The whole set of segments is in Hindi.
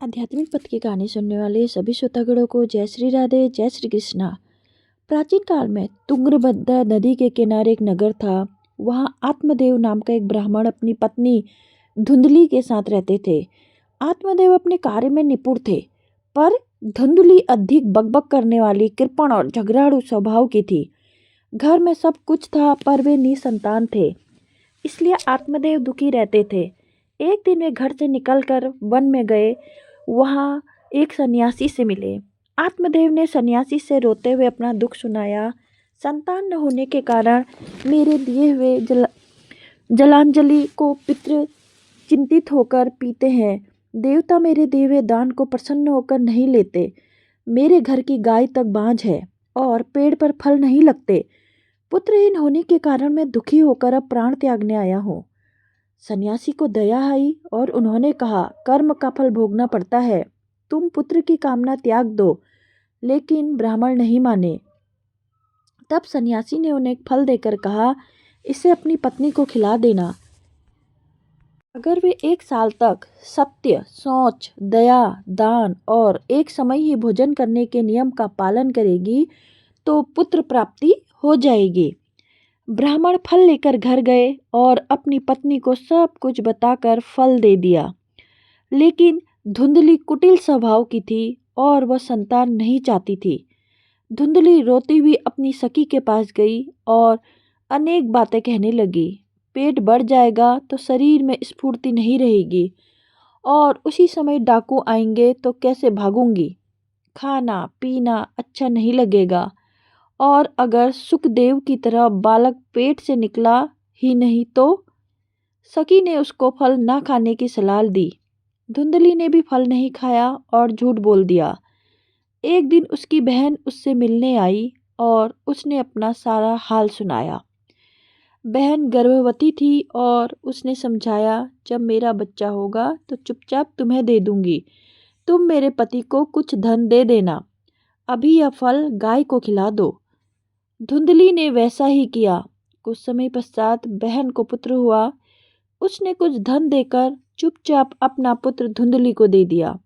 आध्यात्मिक पथ की कहानी सुनने वाले सभी श्रोतागणों को जय श्री राधे, जय श्री कृष्णा। प्राचीन काल में तुंगभद्रा नदी के किनारे एक नगर था। वहाँ आत्मदेव नाम का एक ब्राह्मण अपनी पत्नी धुंधली के साथ रहते थे। आत्मदेव अपने कार्य में निपुण थे, पर धुंधली अधिक बकबक करने वाली, कृपण और झगड़ालू स्वभाव की थी। घर में सब कुछ था, पर वे निसंतान थे, इसलिए आत्मदेव दुखी रहते थे। एक दिन वे घर से निकलकर वन में गए। वहाँ एक सन्यासी से मिले। आत्मदेव ने सन्यासी से रोते हुए अपना दुख सुनाया। संतान न होने के कारण मेरे दिए हुए जलांजलि को पितृ चिंतित होकर पीते हैं। देवता मेरे दिए हुए दान को प्रसन्न होकर नहीं लेते। मेरे घर की गाय तक बांझ है और पेड़ पर फल नहीं लगते। पुत्रहीन होने के कारण मैं दुखी होकर अब प्राण त्यागने आया हूँ। सन्यासी को दया आई और उन्होंने कहा, कर्म का फल भोगना पड़ता है, तुम पुत्र की कामना त्याग दो। लेकिन ब्राह्मण नहीं माने। तब सन्यासी ने उन्हें एक फल देकर कहा, इसे अपनी पत्नी को खिला देना। अगर वे 1 साल तक सत्य, शौच, दया, दान और एक समय ही भोजन करने के नियम का पालन करेगी तो पुत्र प्राप्ति हो जाएगी। ब्राह्मण फल लेकर घर गए और अपनी पत्नी को सब कुछ बताकर फल दे दिया। लेकिन धुंधली कुटिल स्वभाव की थी और वह संतान नहीं चाहती थी। धुंधली रोती हुई अपनी सखी के पास गई और अनेक बातें कहने लगी। पेट बढ़ जाएगा तो शरीर में स्फूर्ति नहीं रहेगी और उसी समय डाकू आएंगे तो कैसे भागूंगी। खाना पीना अच्छा नहीं लगेगा और अगर सुखदेव की तरह बालक पेट से निकला ही नहीं तो। सखी ने उसको फल ना खाने की सलाह दी। धुंधली ने भी फल नहीं खाया और झूठ बोल दिया। एक दिन उसकी बहन उससे मिलने आई और उसने अपना सारा हाल सुनाया। बहन गर्भवती थी और उसने समझाया, जब मेरा बच्चा होगा तो चुपचाप तुम्हें दे दूंगी, तुम मेरे पति को कुछ धन दे देना, अभी यह फल गाय को खिला दो। धुंधली ने वैसा ही किया। कुछ समय पश्चात बहन को पुत्र हुआ। उसने कुछ धन देकर चुपचाप अपना पुत्र धुंधली को दे दिया।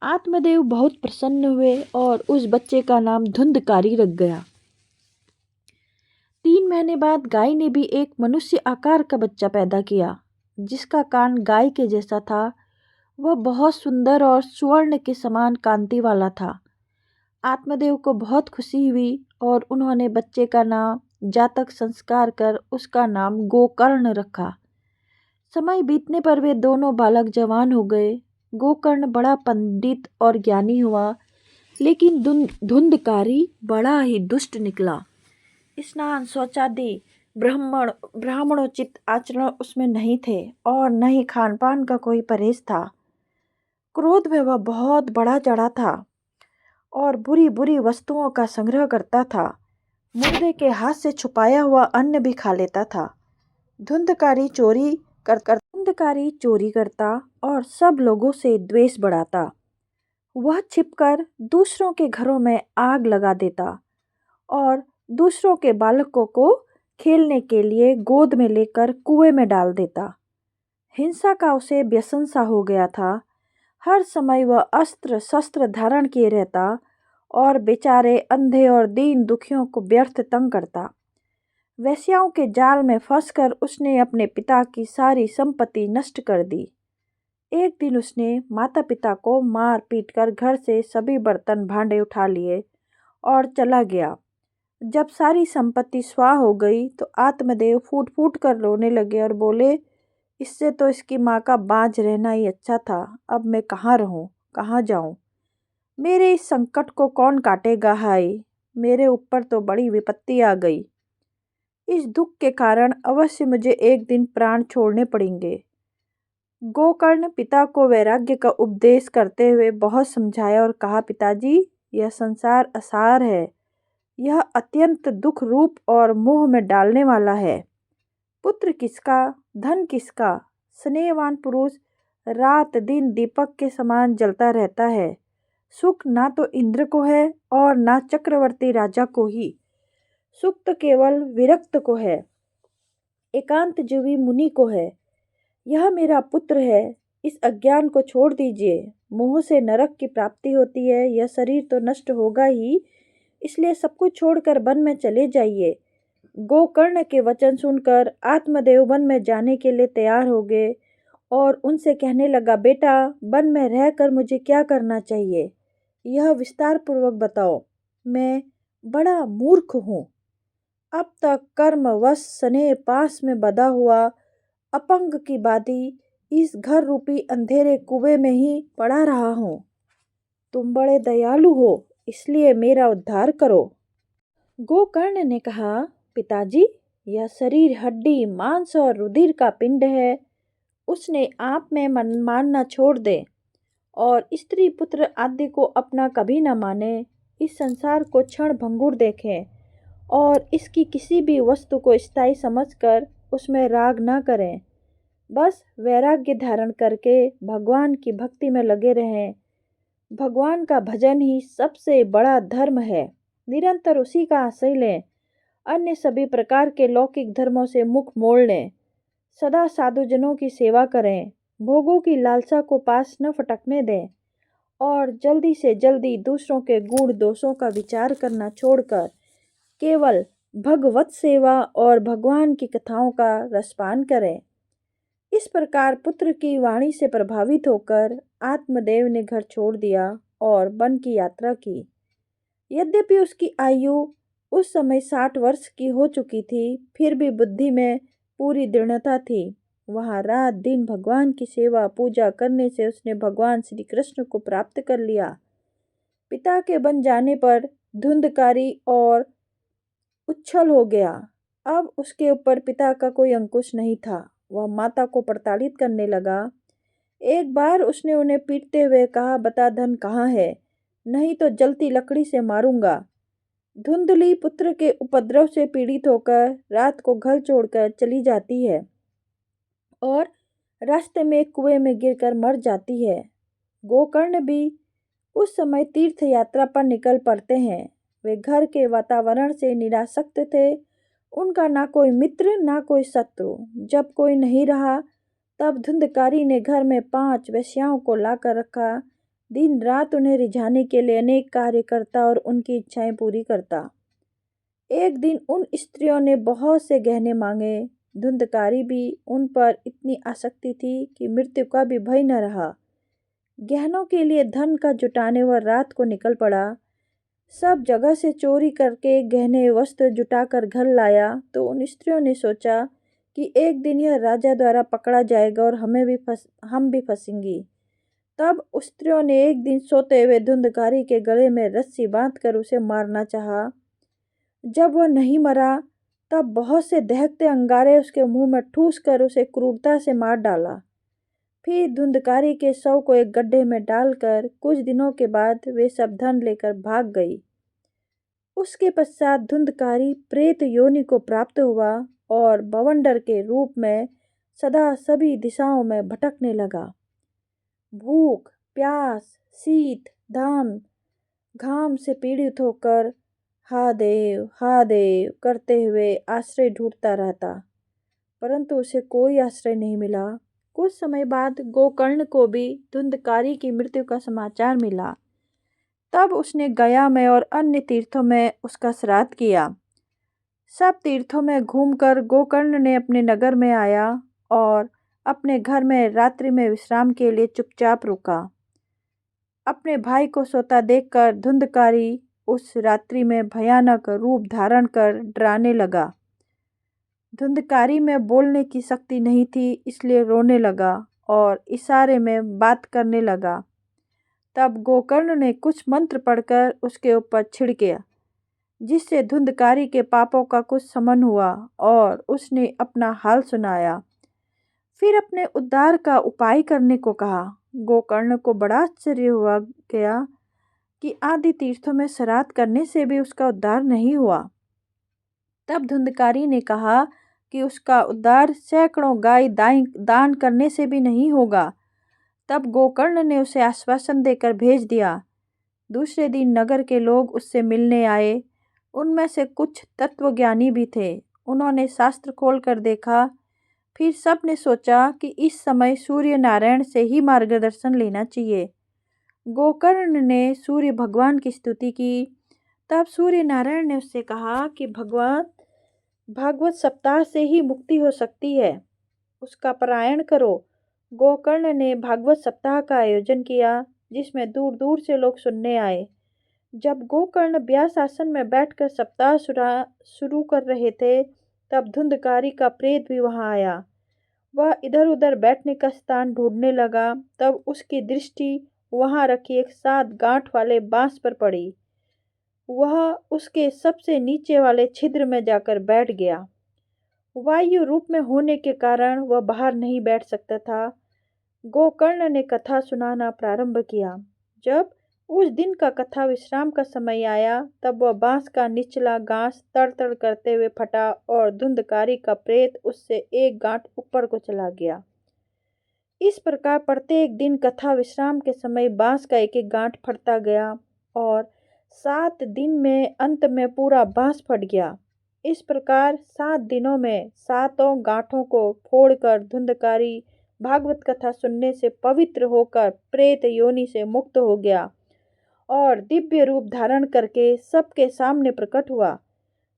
आत्मदेव बहुत प्रसन्न हुए और उस बच्चे का नाम धुंधकारी रख गया। 3 महीने बाद गाय ने भी एक मनुष्य आकार का बच्चा पैदा किया, जिसका कान गाय के जैसा था। वह बहुत सुंदर और स्वर्ण के समान कांति वाला था। आत्मदेव को बहुत खुशी हुई और उन्होंने बच्चे का नाम जातक संस्कार कर उसका नाम गोकर्ण रखा। समय बीतने पर वे दोनों बालक जवान हो गए। गोकर्ण बड़ा पंडित और ज्ञानी हुआ, लेकिन धुंधकारी बड़ा ही दुष्ट निकला। स्नान, शौचादि, ब्राह्मणोचित आचरण उसमें नहीं थे और न ही खान पान का कोई परहेज था। क्रोध में वह बहुत बड़ा चढ़ा था और बुरी बुरी वस्तुओं का संग्रह करता था। मुर्दे के हाथ से छुपाया हुआ अन्न भी खा लेता था। धुंधकारी चोरी करता और सब लोगों से द्वेष बढ़ाता। वह छिपकर दूसरों के घरों में आग लगा देता और दूसरों के बालकों को खेलने के लिए गोद में लेकर कुएं में डाल देता। हिंसा का उसे व्यसन सा हो गया था। हर समय वह अस्त्र शस्त्र धारण किए रहता और बेचारे अंधे और दीन दुखियों को व्यर्थ तंग करता। वेश्याओं के जाल में फंसकर उसने अपने पिता की सारी संपत्ति नष्ट कर दी। एक दिन उसने माता पिता को मार पीट कर घर से सभी बर्तन भांडे उठा लिए और चला गया। जब सारी संपत्ति स्वाह हो गई तो आत्मदेव फूट फूट कर रोने लगे और बोले, इससे तो इसकी माँ का बांझ रहना ही अच्छा था। अब मैं कहाँ रहूं, कहाँ जाऊं? मेरे इस संकट को कौन काटेगा? हाय, मेरे ऊपर तो बड़ी विपत्ति आ गई। इस दुख के कारण अवश्य मुझे एक दिन प्राण छोड़ने पड़ेंगे। गोकर्ण पिता को वैराग्य का उपदेश करते हुए बहुत समझाया और कहा, पिताजी, यह संसार असार है। यह अत्यंत दुख रूप और मोह में डालने वाला है। पुत्र किसका, धन किसका? स्नेहवान पुरुष रात दिन दीपक के समान जलता रहता है। सुख ना तो इंद्र को है और ना चक्रवर्ती राजा को ही। सुख तो केवल विरक्त को है, एकांत जीवी मुनि को है। यह मेरा पुत्र है, इस अज्ञान को छोड़ दीजिए। मोह से नरक की प्राप्ति होती है। यह शरीर तो नष्ट होगा ही, इसलिए सब कुछ छोड़कर वन में चले जाइए। गोकर्ण के वचन सुनकर आत्मदेव वन में जाने के लिए तैयार हो गए और उनसे कहने लगा, बेटा, वन में रहकर मुझे क्या करना चाहिए, यह विस्तार पूर्वक बताओ। मैं बड़ा मूर्ख हूँ। अब तक कर्मवश स्नेह पास में बंधा हुआ अपंग की भांति इस घर रूपी अंधेरे कुएं में ही पड़ा रहा हूँ। तुम बड़े दयालु हो, इसलिए मेरा उद्धार करो। गोकर्ण ने कहा, पिताजी, यह शरीर हड्डी, मांस और रुधिर का पिंड है। उसने आप में मन मानना छोड़ दे और स्त्री पुत्र आदि को अपना कभी न माने। इस संसार को क्षण भंगुर देखें और इसकी किसी भी वस्तु को स्थायी समझकर उसमें राग न करें। बस वैराग्य धारण करके भगवान की भक्ति में लगे रहें। भगवान का भजन ही सबसे बड़ा धर्म है। निरंतर उसी का आश्रय लें। अन्य सभी प्रकार के लौकिक धर्मों से मुख मोड़ लें। सदा साधुजनों की सेवा करें। भोगों की लालसा को पास न फटकने दें और जल्दी से जल्दी दूसरों के गुण दोषों का विचार करना छोड़कर केवल भगवत सेवा और भगवान की कथाओं का रसपान करें। इस प्रकार पुत्र की वाणी से प्रभावित होकर आत्मदेव ने घर छोड़ दिया और वन की यात्रा की। यद्यपि उसकी आयु उस समय 60 वर्ष की हो चुकी थी, फिर भी बुद्धि में पूरी दृढ़ता थी। वहाँ रात दिन भगवान की सेवा पूजा करने से उसने भगवान श्री कृष्ण को प्राप्त कर लिया। पिता के बन जाने पर धुंधकारी और उच्छल हो गया। अब उसके ऊपर पिता का कोई अंकुश नहीं था। वह माता को प्रताड़ित करने लगा। एक बार उसने उन्हें पीटते हुए कहा, बता धन कहाँ है, नहीं तो जलती लकड़ी से मारूंगा। धुंधली पुत्र के उपद्रव से पीड़ित होकर रात को घर छोड़कर चली जाती है और रास्ते में एक कुएं में गिरकर मर जाती है। गोकर्ण भी उस समय तीर्थ यात्रा पर निकल पड़ते हैं। वे घर के वातावरण से निरासक्त थे। उनका ना कोई मित्र ना कोई शत्रु। जब कोई नहीं रहा तब धुंधकारी ने घर में 5 वेश्याओं को लाकर रखा। दिन रात उन्हें रिझाने के लिए अनेक कार्य करता और उनकी इच्छाएं पूरी करता। एक दिन उन स्त्रियों ने बहुत से गहने मांगे। धुंधकारी भी उन पर इतनी आसक्ति थी कि मृत्यु का भी भय न रहा। गहनों के लिए धन का जुटाने वह रात को निकल पड़ा। सब जगह से चोरी करके गहने वस्त्र जुटाकर घर लाया तो उन स्त्रियों ने सोचा कि एक दिन यह राजा द्वारा पकड़ा जाएगा और हम भी फंसेंगी। तब उस स्त्रियों ने एक दिन सोते हुए धुंधकारी के गले में रस्सी बांधकर उसे मारना चाहा। जब वह नहीं मरा तब बहुत से दहकते अंगारे उसके मुंह में ठूस कर उसे क्रूरता से मार डाला। फिर धुंधकारी के शव को एक गड्ढे में डालकर कुछ दिनों के बाद वे सब धन लेकर भाग गई। उसके पश्चात धुंधकारी प्रेत योनि को प्राप्त हुआ और बवंडर के रूप में सदा सभी दिशाओं में भटकने लगा। भूख, प्यास, शीत, घाम से पीड़ित होकर हा देव करते हुए आश्रय ढूंढता रहता, परंतु उसे कोई आश्रय नहीं मिला। कुछ समय बाद गोकर्ण को भी धुंधकारी की मृत्यु का समाचार मिला। तब उसने गया में और अन्य तीर्थों में उसका श्राद्ध किया। सब तीर्थों में घूमकर गोकर्ण ने अपने नगर में आया और अपने घर में रात्रि में विश्राम के लिए चुपचाप रुका। अपने भाई को सोता देखकर धुंधकारी उस रात्रि में भयानक रूप धारण कर डराने लगा। धुंधकारी में बोलने की शक्ति नहीं थी, इसलिए रोने लगा और इशारे में बात करने लगा। तब गोकर्ण ने कुछ मंत्र पढ़कर उसके ऊपर छिड़के, जिससे धुंधकारी के पापों का कुछ शमन हुआ और उसने अपना हाल सुनाया। फिर अपने उद्धार का उपाय करने को कहा। गोकर्ण को बड़ा आश्चर्य हुआ गया कि आदि तीर्थों में श्राद्ध करने से भी उसका उद्धार नहीं हुआ। तब धुंधकारी ने कहा कि उसका उद्धार सैकड़ों गाय दान करने से भी नहीं होगा। तब गोकर्ण ने उसे आश्वासन देकर भेज दिया। दूसरे दिन नगर के लोग उससे मिलने आए। उनमें से कुछ तत्वज्ञानी भी थे। उन्होंने शास्त्र खोलकर देखा। फिर सब ने सोचा कि इस समय सूर्य नारायण से ही मार्गदर्शन लेना चाहिए। गोकर्ण ने सूर्य भगवान की स्तुति की। तब सूर्य नारायण ने उससे कहा कि भगवान, भागवत सप्ताह से ही मुक्ति हो सकती है, उसका पारायण करो। गोकर्ण ने भागवत सप्ताह का आयोजन किया, जिसमें दूर दूर से लोग सुनने आए। जब गोकर्ण व्यास आसन में बैठकर सप्ताह शुरू कर रहे थे, तब धुंधकारी का प्रेत भी वहां आया। वह इधर उधर बैठने का स्थान ढूंढने लगा। तब उसकी दृष्टि वहां रखी एक 7 गांठ वाले बांस पर पड़ी। वह उसके सबसे नीचे वाले छिद्र में जाकर बैठ गया। वायु रूप में होने के कारण वह बाहर नहीं बैठ सकता था। गोकर्ण ने कथा सुनाना प्रारंभ किया। जब उस दिन का कथा विश्राम का समय आया, तब वह बांस का निचला घास तड़-तड़ करते हुए फटा और धुंधकारी का प्रेत उससे 1 गांठ ऊपर को चला गया। इस प्रकार प्रत्येक दिन कथा विश्राम के समय बांस का एक-एक गांठ फटता गया और 7 दिन में अंत में पूरा बांस फट गया। इस प्रकार 7 दिनों में 7 गांठों को फोड़कर धुंधकारी भागवत कथा सुनने से पवित्र होकर प्रेत योनि से मुक्त हो गया और दिव्य रूप धारण करके सबके सामने प्रकट हुआ।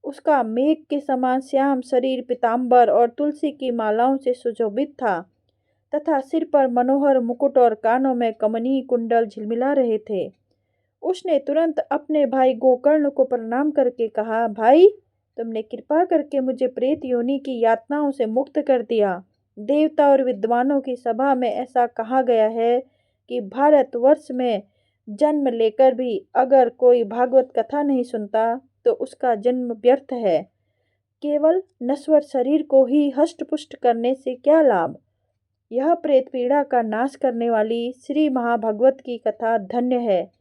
उसका मेघ के समान श्याम शरीर पीतांबर और तुलसी की मालाओं से सुशोभित था तथा सिर पर मनोहर मुकुट और कानों में कमनीय कुंडल झिलमिला रहे थे। उसने तुरंत अपने भाई गोकर्ण को प्रणाम करके कहा, भाई, तुमने कृपा करके मुझे प्रेत योनि की यातनाओं से मुक्त कर दिया। देवता और विद्वानों की सभा में ऐसा कहा गया है कि भारतवर्ष में जन्म लेकर भी अगर कोई भागवत कथा नहीं सुनता तो उसका जन्म व्यर्थ है। केवल नश्वर शरीर को ही हष्ट-पुष्ट करने से क्या लाभ। यह प्रेत पीड़ा का नाश करने वाली श्री महाभागवत की कथा धन्य है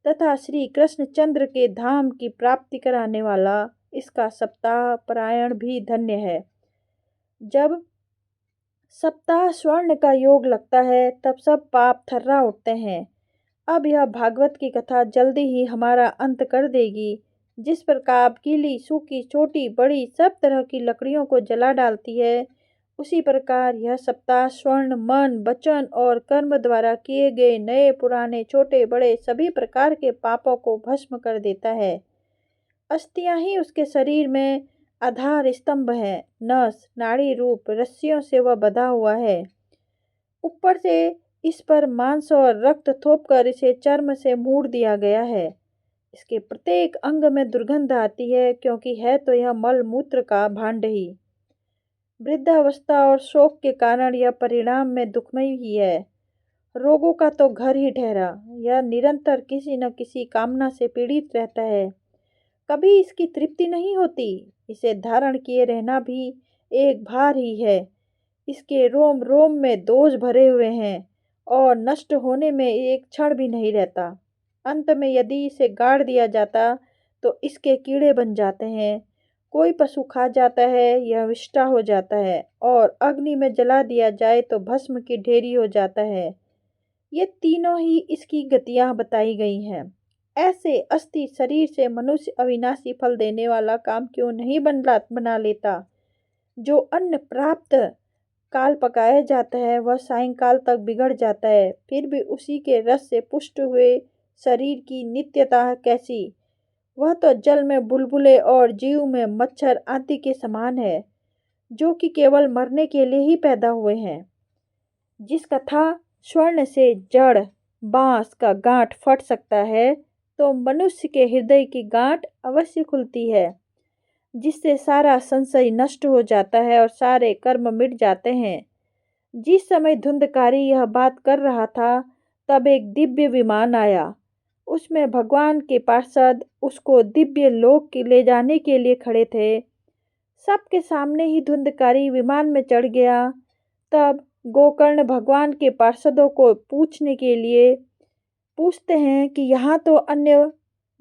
तथा श्री कृष्णचंद्र के धाम की प्राप्ति कराने वाला इसका सप्ताह पारायण भी धन्य है। जब सप्ताह स्वर्ण का योग लगता है, तब सब पाप थर्रा उठते हैं। अब यह भागवत की कथा जल्दी ही हमारा अंत कर देगी। जिस प्रकार गीली, सूखी, छोटी, बड़ी सब तरह की लकड़ियों को जला डालती है, उसी प्रकार यह सप्ताह स्वर्ण, मन, वचन और कर्म द्वारा किए गए नए, पुराने, छोटे, बड़े सभी प्रकार के पापों को भस्म कर देता है। अस्थियां ही उसके शरीर में आधार स्तंभ है। नस, नाड़ी रूप रस्सियों से वह बंधा हुआ है। ऊपर से इस पर मांस और रक्त थोपकर इसे चर्म से मूड़ दिया गया है। इसके प्रत्येक अंग में दुर्गंध आती है, क्योंकि है तो यह मल मूत्र का भांड ही। वृद्धावस्था और शोक के कारण यह परिणाम में दुखमय ही है। रोगों का तो घर ही ठहरा। यह निरंतर किसी न किसी कामना से पीड़ित रहता है। कभी इसकी तृप्ति नहीं होती। इसे धारण किए रहना भी एक भार ही है। इसके रोम रोम में दोष भरे हुए हैं और नष्ट होने में एक क्षण भी नहीं रहता। अंत में यदि इसे गाड़ दिया जाता तो इसके कीड़े बन जाते हैं। कोई पशु खा जाता है, यह विष्टा हो जाता है और अग्नि में जला दिया जाए तो भस्म की ढेरी हो जाता है। ये तीनों ही इसकी गतियां बताई गई हैं। ऐसे अस्थि शरीर से मनुष्य अविनाशी फल देने वाला काम क्यों नहीं बना लेता। जो अन्न प्राप्त काल पकाया जाता है वह सायंकाल तक बिगड़ जाता है, फिर भी उसी के रस से पुष्ट हुए शरीर की नित्यता कैसी। वह तो जल में बुलबुले और जीव में मच्छर आदि के समान है, जो कि केवल मरने के लिए ही पैदा हुए हैं। जिस कथा स्वर्ण से जड़ बांस का गांठ फट सकता है, तो मनुष्य के हृदय की गांठ अवश्य खुलती है, जिससे सारा संशय नष्ट हो जाता है और सारे कर्म मिट जाते हैं। जिस समय धुंधकारी यह बात कर रहा था, तब एक दिव्य विमान आया। उसमें भगवान के पार्षद उसको दिव्य लोक के ले जाने के लिए खड़े थे। सबके सामने ही धुंधकारी विमान में चढ़ गया। तब गोकर्ण भगवान के पार्षदों को पूछने के लिए पूछते हैं कि यहाँ तो अन्य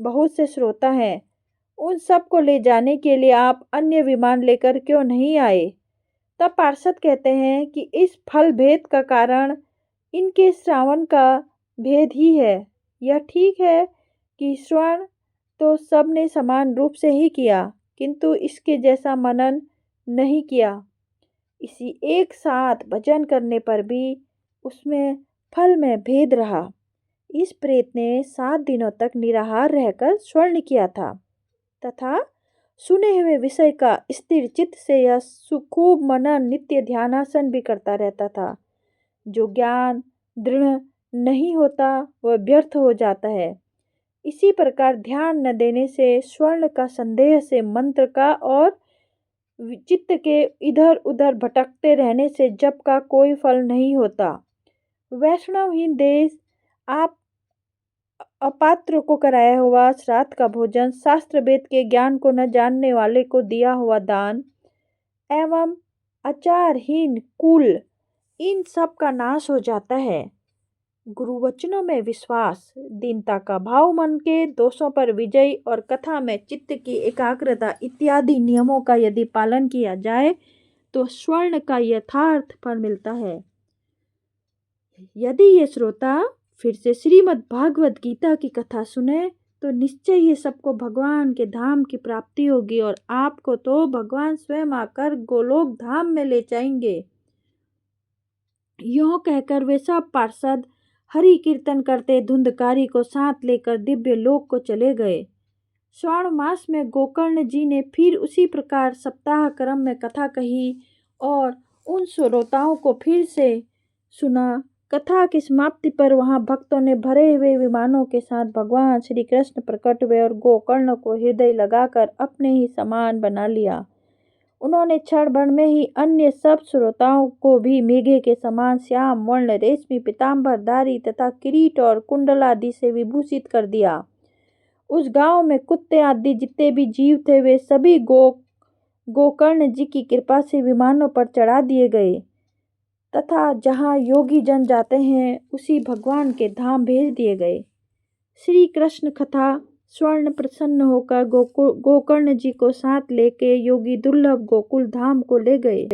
बहुत से श्रोता हैं, उन सबको ले जाने के लिए आप अन्य विमान लेकर क्यों नहीं आए। तब पार्षद कहते हैं कि इस फल भेद का कारण इनके श्रावण का भेद ही है। यह ठीक है कि श्रवण तो सबने समान रूप से ही किया, किंतु इसके जैसा मनन नहीं किया। इसी एक साथ भजन करने पर भी उसमें फल में भेद रहा। इस प्रेत ने 7 दिनों तक निराहार रहकर स्वर्ण किया था तथा सुने हुए विषय का स्थिर चित्त से यह सुखूब मनन नित्य ध्यानासन भी करता रहता था। जो ज्ञान दृढ़ नहीं होता वह व्यर्थ हो जाता है। इसी प्रकार ध्यान न देने से, स्वर्ण का संदेह से, मंत्र का और चित्त के इधर उधर भटकते रहने से जप का कोई फल नहीं होता। वैष्णवहीन देश आप अपात्र को कराया हुआ श्राद्ध का भोजन, शास्त्र वेद के ज्ञान को न जानने वाले को दिया हुआ दान एवं आचारहीन कुल, इन सब का नाश हो जाता है। गुरु वचनों में विश्वास, दीनता का भाव, मन के दोषों पर विजय और कथा में चित्त की एकाग्रता इत्यादि नियमों का यदि पालन किया जाए तो स्वर्ण का यथार्थ फल मिलता है। यदि ये श्रोता फिर से श्रीमद् भागवत गीता की कथा सुने तो निश्चय ही सबको भगवान के धाम की प्राप्ति होगी और आपको तो भगवान स्वयं आकर गोलोक धाम में ले जाएंगे। यूं कहकर वे सब पार्षद हरि कीर्तन करते धुंधकारी को साथ लेकर दिव्य लोक को चले गए। श्रावण मास में गोकर्ण जी ने फिर उसी प्रकार सप्ताह क्रम में कथा कही और उन श्रोताओं को फिर से सुना। कथा की समाप्ति पर वहां भक्तों ने भरे हुए विमानों के साथ भगवान श्री कृष्ण प्रकट हुए और गोकर्ण को हृदय लगाकर अपने ही समान बना लिया। उन्होंने क्षण भर में ही अन्य सब श्रोताओं को भी मेघे के समान श्याम वर्ण रेशमी पीताम्बरधारी तथा किरीट और कुंडल आदि से विभूषित कर दिया। उस गांव में कुत्ते आदि जितने भी जीव थे वे सभी गोकर्ण जी की कृपा से विमानों पर चढ़ा दिए गए तथा जहाँ योगी जन जाते हैं उसी भगवान के धाम भेज दिए गए। श्री कृष्ण कथा स्वर्ण प्रसन्न होकर गोकर्ण जी को साथ लेके योगी दुर्लभ गोकुल धाम को ले गए।